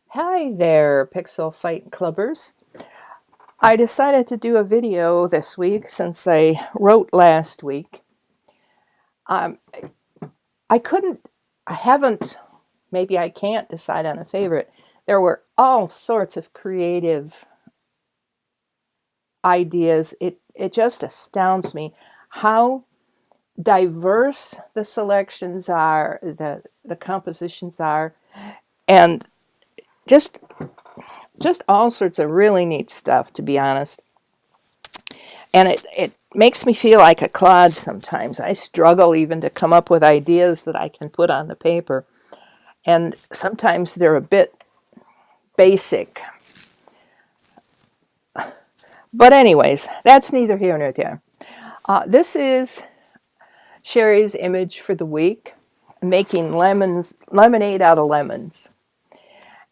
Hi there, Pixel Fight Clubbers. I decided to do a video this week since I wrote last week. Um, I couldn't, I haven't, maybe I can't decide on a favorite. There were all sorts of creative ideas. It just astounds me how diverse the selections are, the compositions are, and just just all sorts of really neat stuff, to be honest. And it makes me feel like a clod sometimes. I struggle even to come up with ideas that I can put on the paper. And sometimes they're a bit basic. But anyways, that's neither here nor there. This is Sherry's image for the week, making lemonade out of lemons.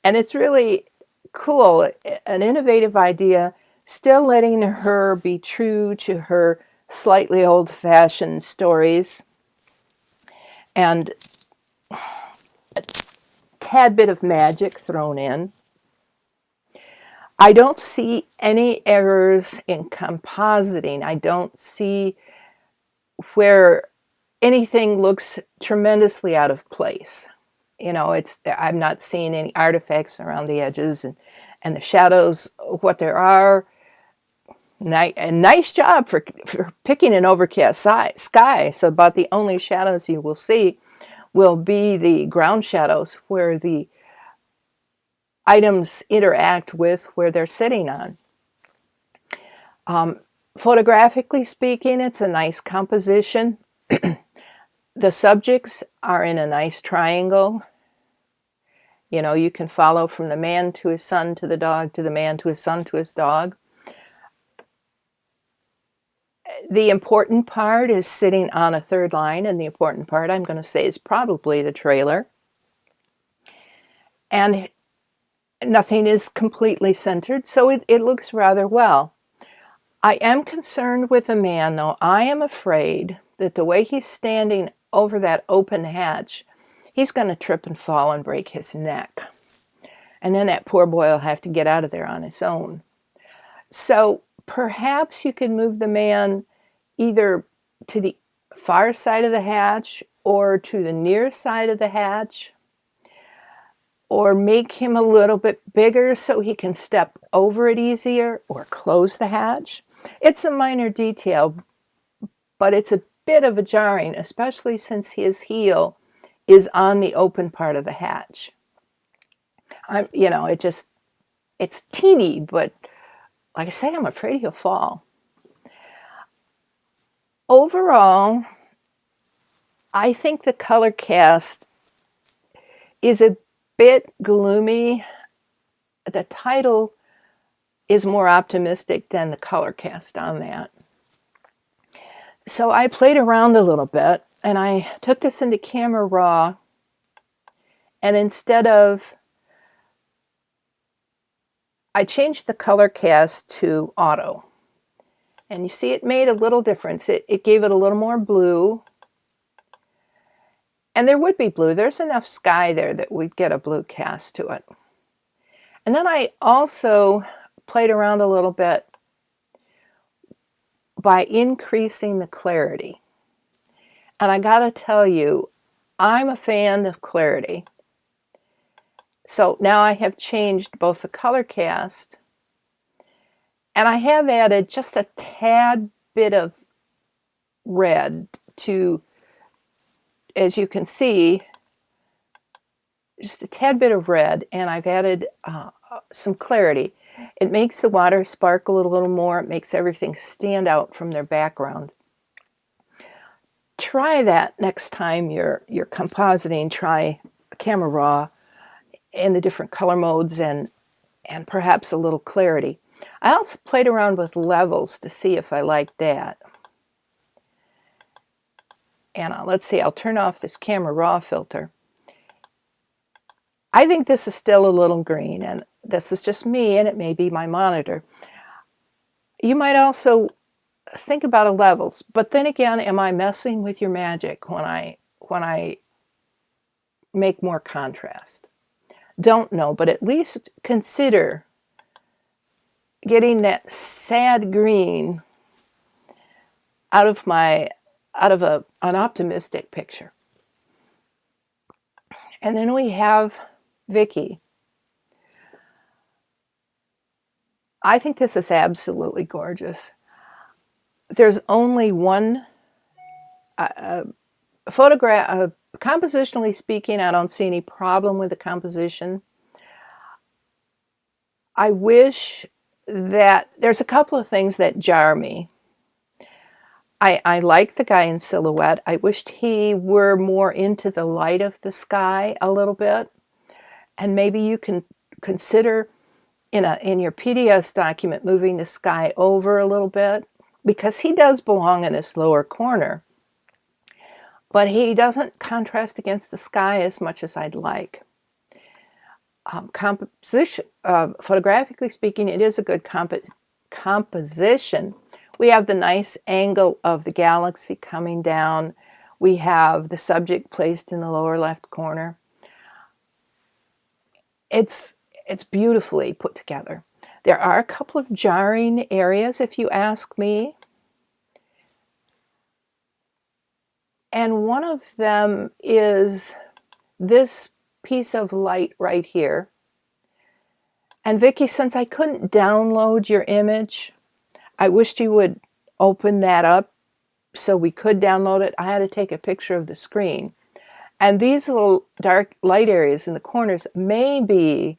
And it's really cool, an innovative idea, still letting her be true to her slightly old-fashioned stories, and a tad bit of magic thrown in. I don't see any errors in compositing. I don't see where anything looks tremendously out of place. You know, I'm not seeing any artifacts around the edges, and the shadows, what there are. A nice job for picking an overcast sky. So about the only shadows you will see will be the ground shadows where the items interact with where they're sitting on. Photographically speaking, it's a nice composition. The subjects are in a nice triangle. You know, you can follow from the man to his son to the dog to the man to his son to his dog. The important part is sitting on a third line, and the important part, I'm going to say, is probably the trailer. And nothing is completely centered, so it looks rather well. I am concerned with the man, though. I am afraid that the way he's standing over that open hatch, he's going to trip and fall and break his neck. And then that poor boy will have to get out of there on his own. So perhaps you could move the man either to the far side of the hatch or to the near side of the hatch, or make him a little bit bigger so he can step over it easier, or close the hatch. It's a minor detail, but it's a bit of a jarring, especially since his heel is on the open part of the hatch. You know, it's teeny, but like I say, I'm afraid he'll fall. Overall, I think the color cast is a bit gloomy. The title is more optimistic than the color cast on that. So I played around a little bit, and I took this into Camera Raw, and instead of, I changed the color cast to auto. And you see it made a little difference. It gave it a little more blue. And there would be blue. There's enough sky there that we'd get a blue cast to it. And then I also played around a little bit by increasing the clarity. And I gotta tell you, I'm a fan of clarity. So now I have changed both the color cast, and I have added just a tad bit of red to, as you can see, just a tad bit of red, and I've added some clarity. It makes the water sparkle a little more. It makes everything stand out from their background. Try that next time you're compositing. Try Camera Raw in the different color modes and perhaps a little clarity. I also played around with levels to see if I liked that. And let's see, I'll turn off this Camera Raw filter. I think this is still a little green, and this is just me, and it may be my monitor. You might also think about levels, but then again, am I messing with your magic when I make more contrast? don't know, but at least consider getting that sad green out of an optimistic picture. And then we have Vicki. I think this is absolutely gorgeous. There's only one photograph. Compositionally speaking, I don't see any problem with the composition. I wish that there's a couple of things that jar me. I like the guy in silhouette. I wished he were more into the light of the sky a little bit. And maybe you can consider in your PDS document moving the sky over a little bit, because he does belong in this lower corner. But he doesn't contrast against the sky as much as I'd like. Composition, photographically speaking, it is a good composition. We have the nice angle of the galaxy coming down. We have the subject placed in the lower left corner. It's beautifully put together. There are a couple of jarring areas, if you ask me. And one of them is this piece of light right here. And Vicki, since I couldn't download your image, I wished you would open that up so we could download it. I had to take a picture of the screen. And these little dark light areas in the corners may be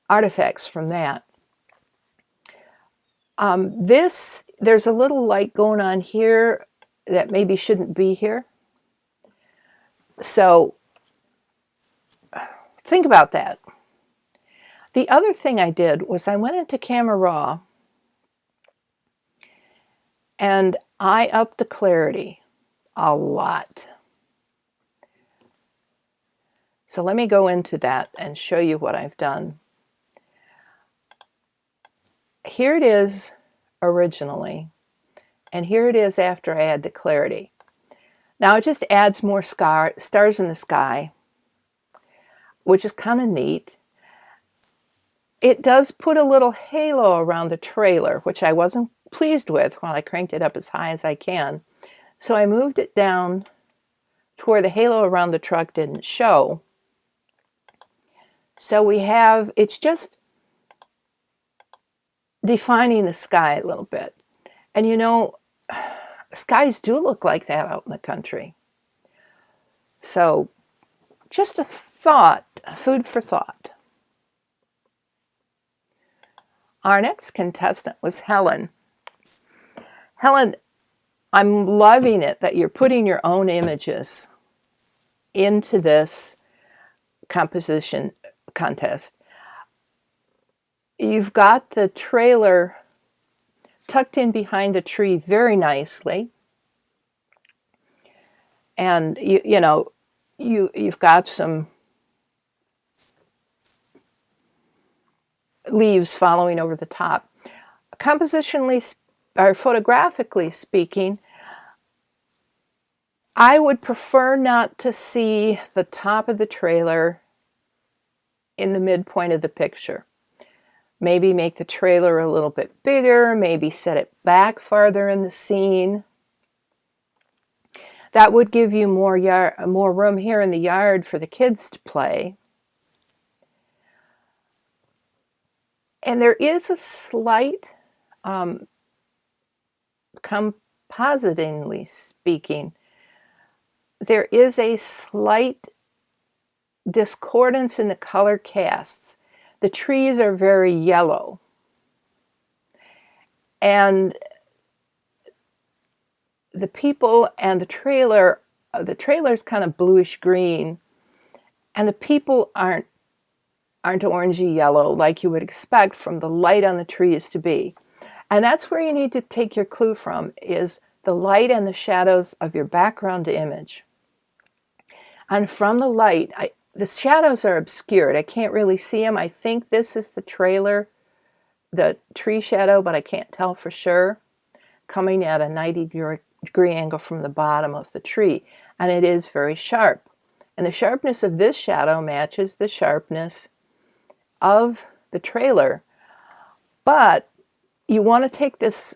artifacts from that. There's a little light going on here that maybe shouldn't be here. So think about that. The other thing I did was I went into Camera Raw and I upped the clarity a lot. So let me go into that and show you what I've done. Here it is originally, and here it is after I add the clarity. Now it just adds more stars in the sky, which is kind of neat. It does put a little halo around the trailer, which I wasn't pleased with when I cranked it up as high as I can. So I moved it down to where the halo around the truck didn't show. So we have, it's just defining the sky a little bit. And you know, skies do look like that out in the country. So just a thought, food for thought. Our next contestant was Helen. Helen, I'm loving it that you're putting your own images into this composition contest. You've got the trailer tucked in behind the tree very nicely. And you've got some leaves following over the top. Compositionally or photographically speaking, I would prefer not to see the top of the trailer in the midpoint of the picture. Maybe make the trailer a little bit bigger, maybe set it back farther in the scene. That would give you more room here in the yard for the kids to play. And there is a slight, compositingly speaking, there is a slight discordance in the color casts. The trees are very yellow. And the people and the trailer's kind of bluish green, and the people aren't orangey yellow like you would expect from the light on the trees to be. And that's where you need to take your clue from, is the light and the shadows of your background image. And from the light, the shadows are obscured. I can't really see them. I think this is the trailer, the tree shadow, but I can't tell for sure, coming at a 90-degree angle from the bottom of the tree. And it is very sharp. And the sharpness of this shadow matches the sharpness of the trailer. But you want to take this,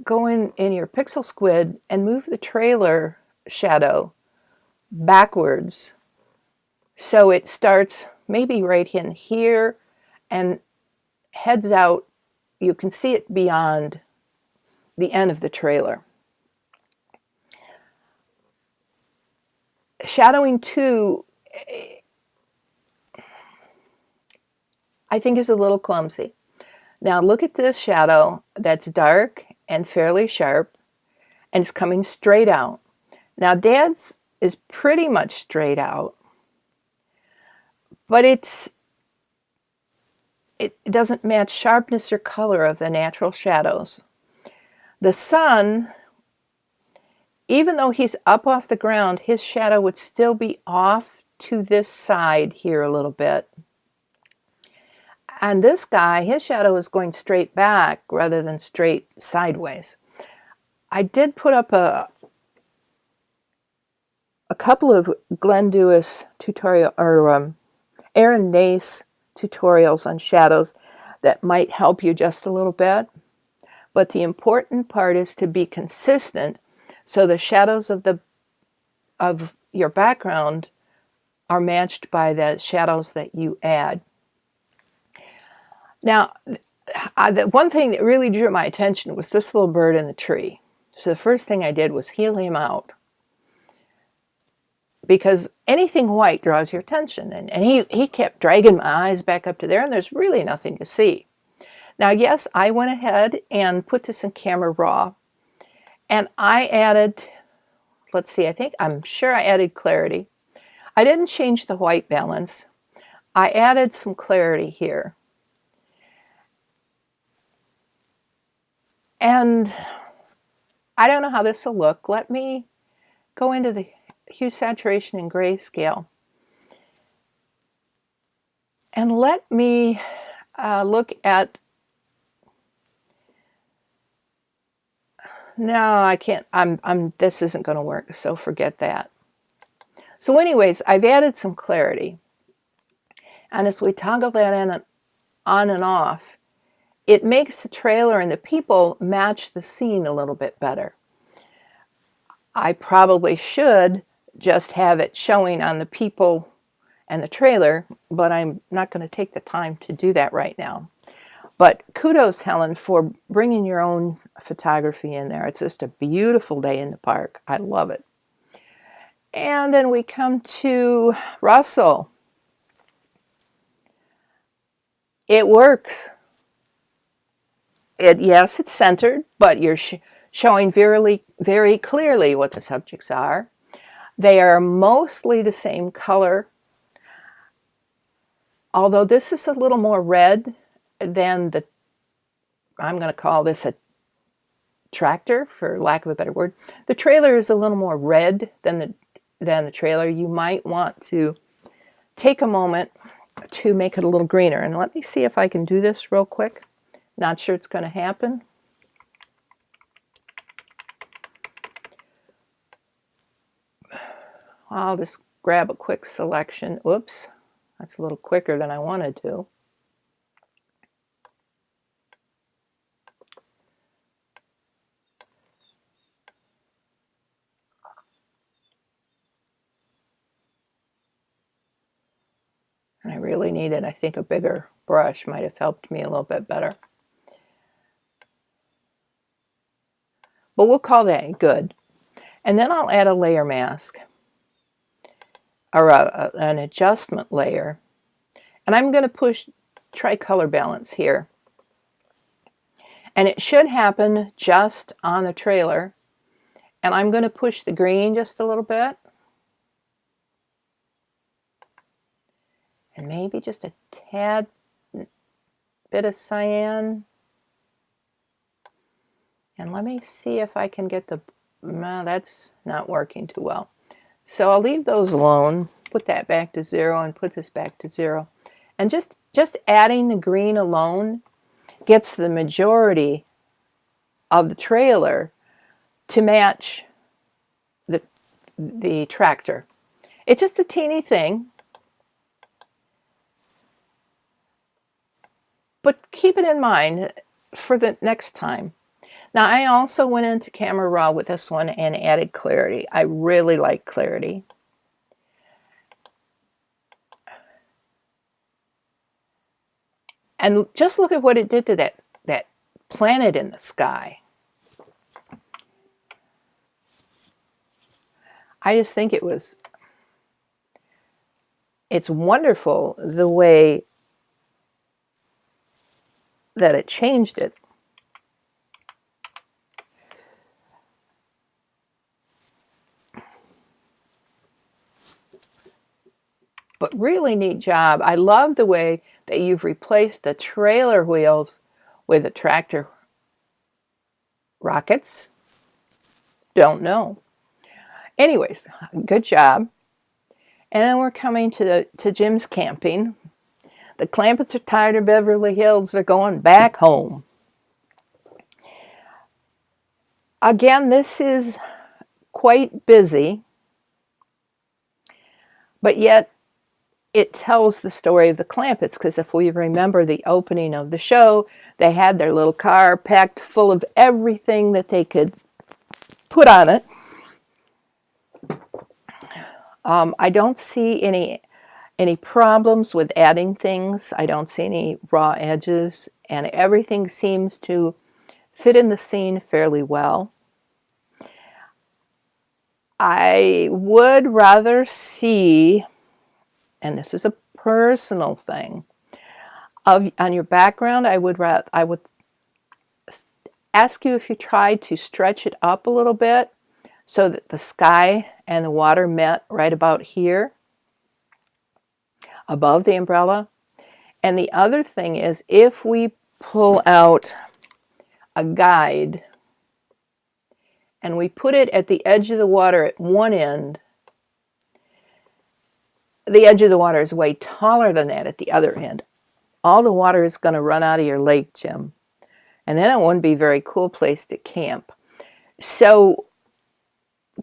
go in your pixel squid and move the trailer shadow backwards. So it starts maybe right in here and heads out. You can see it beyond the end of the trailer. Shadowing too, I think, is a little clumsy. Now look at this shadow that's dark and fairly sharp, and it's coming straight out. Now Dad's is pretty much straight out, but it doesn't match sharpness or color of the natural shadows. The sun, even though he's up off the ground, his shadow would still be off to this side here a little bit. And this guy, his shadow is going straight back rather than straight sideways. I did put up a couple of Glenn Dewis tutorial, or Aaron Nace tutorials on shadows that might help you just a little bit. But the important part is to be consistent, so the shadows of your background are matched by the shadows that you add. Now, the one thing that really drew my attention was this little bird in the tree. So the first thing I did was heel him out, because anything white draws your attention. And he kept dragging my eyes back up to there, and there's really nothing to see. Now, yes, I went ahead and put this in camera raw, and I added, let's see, I'm sure I added clarity. I didn't change the white balance. I added some clarity here. And I don't know how this will look. Let me go into the hue, saturation, and grayscale. And let me look at, no, I can't, this isn't going to work, so forget that. So anyways, I've added some clarity. And as we toggle that on and off, it makes the trailer and the people match the scene a little bit better. I probably should just have it showing on the people and the trailer, but I'm not going to take the time to do that right now. But kudos, Helen, for bringing your own photography in there. It's just a beautiful day in the park. I love it. And then we come to Russell. It works. Yes, it's centered, but you're showing very clearly what the subjects are. They are mostly the same color, although this is a little more red than the, I'm going to call this a tractor, for lack of a better word. The trailer is a little more red than the trailer. You might want to take a moment to make it a little greener. And let me see if I can do this real quick. Not sure it's going to happen. I'll just grab a quick selection. Oops, that's a little quicker than I wanted to. And I really needed, I think, a bigger brush might have helped me a little bit better. But we'll call that good. And then I'll add a layer mask, or an adjustment layer. And I'm going to push tricolor balance here. And it should happen just on the trailer. And I'm going to push the green just a little bit. And maybe just a tad bit of cyan. And let me see if I can get the, no, that's not working too well. So I'll leave those alone, put that back to 0 and put this back to 0. And just adding the green alone gets the majority of the trailer to match the tractor. It's just a teeny thing, but keep it in mind for the next time. Now, I also went into Camera Raw with this one and added clarity. I really like clarity. And just look at what it did to that planet in the sky. I just think it's wonderful the way that it changed it. But really neat job. I love the way that you've replaced the trailer wheels with the tractor rockets. Don't know. Anyways, good job. And then we're coming to Jim's camping. The Clampetts are tired of Beverly Hills. They're going back home. Again, this is quite busy, but yet it tells the story of the Clampetts, because if we remember the opening of the show, they had their little car packed full of everything that they could put on it. I don't see any problems with adding things. I don't see any raw edges, and everything seems to fit in the scene fairly well. I would rather see, and this is a personal thing, on your background, I would ask you if you tried to stretch it up a little bit so that the sky and the water met right about here above the umbrella. And the other thing is, if we pull out a guide and we put it at the edge of the water at one end, the edge of the water is way taller than that at the other end. All the water is going to run out of your lake, Jim. And then it wouldn't be a very cool place to camp. So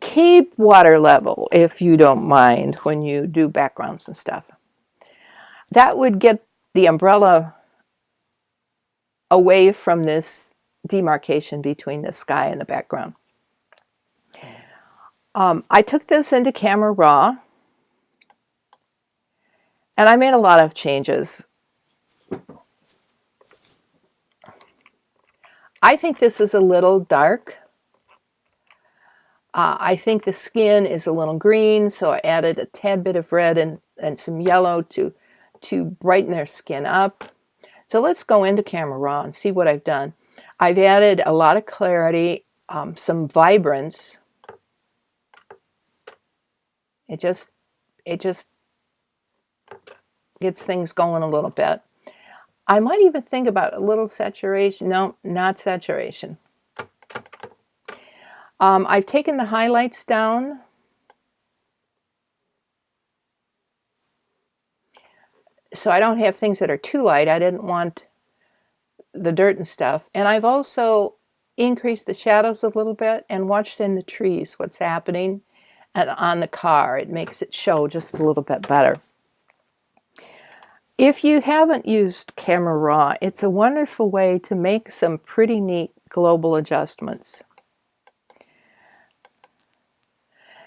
keep water level, if you don't mind, when you do backgrounds and stuff. That would get the umbrella away from this demarcation between the sky and the background. I took this into Camera Raw, and I made a lot of changes. I think this is a little dark. I think the skin is a little green, so I added a tad bit of red and some yellow to brighten their skin up. So let's go into Camera Raw and see what I've done. I've added a lot of clarity, some vibrance. It just gets things going a little bit. I might even think about a little saturation. No, not saturation. I've taken the highlights down. So I don't have things that are too light. I didn't want the dirt and stuff. And I've also increased the shadows a little bit and watched in the trees what's happening, and on the car. It makes it show just a little bit better. If you haven't used Camera Raw, it's a wonderful way to make some pretty neat global adjustments.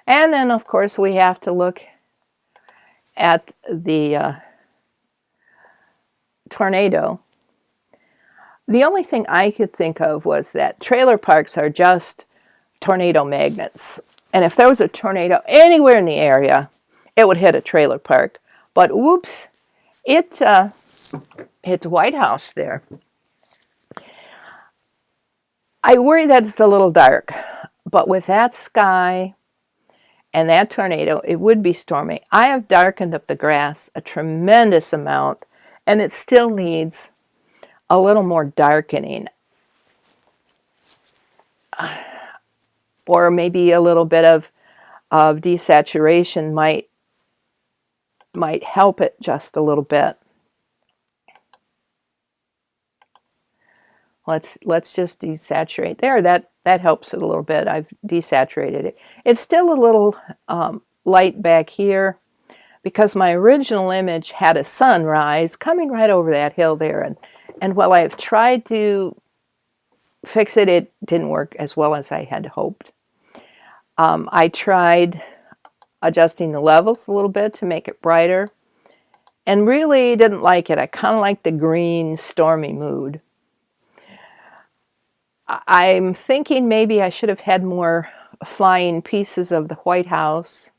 And then, of course, we have to look at the tornado. The only thing I could think of was that trailer parks are just tornado magnets. And if there was a tornado anywhere in the area, it would hit a trailer park. But whoops, it hit the White House there. I worry that it's a little dark, but with that sky and that tornado, it would be stormy. I have darkened up the grass a tremendous amount, and it still needs a little more darkening. Or maybe a little bit of desaturation might help it just a little bit. Let's just desaturate there. That helps it a little bit. I've desaturated it. It's still a little light back here because my original image had a sunrise coming right over that hill there. And while I've tried to fix it, it didn't work as well as I had hoped. I tried adjusting the levels a little bit to make it brighter and really didn't like it. I kind of like the green, stormy mood. I'm thinking maybe I should have had more flying pieces of the White House.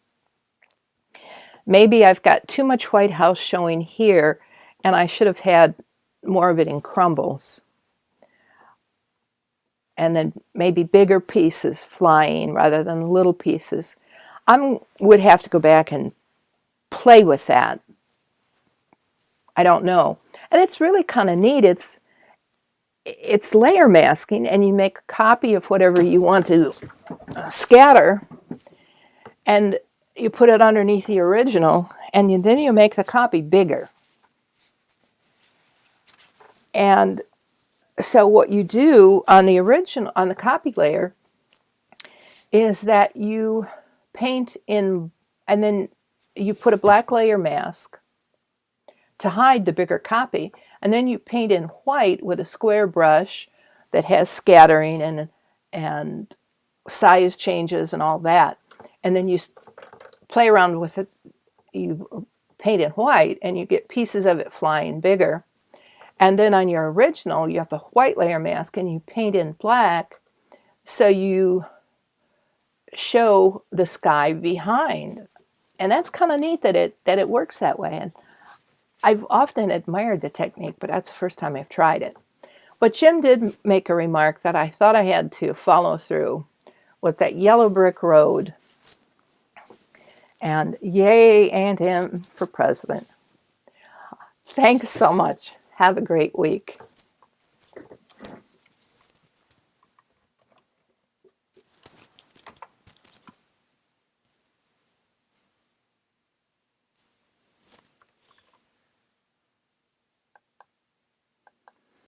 Maybe I've got too much White House showing here, and I should have had more of it in crumbles. And then maybe bigger pieces flying rather than little pieces. I would have to go back and play with that. I don't know. And it's really kind of neat. It's layer masking, and you make a copy of whatever you want to scatter, and you put it underneath the original, and then you make the copy bigger. And so what you do on the original, on the copy layer, is that you paint in, and then you put a black layer mask to hide the bigger copy, and then you paint in white with a square brush that has scattering and size changes and all that. And then you play around with it. You paint in white, and you get pieces of it flying bigger. And then on your original, you have the white layer mask, and you paint in black, so you show the sky behind. And that's kind of neat that it works that way. And I've often admired the technique, but that's the first time I've tried it. But Jim did make a remark that I thought I had to follow through with that yellow brick road. And yay, and him for president. Thanks so much. Have a great week.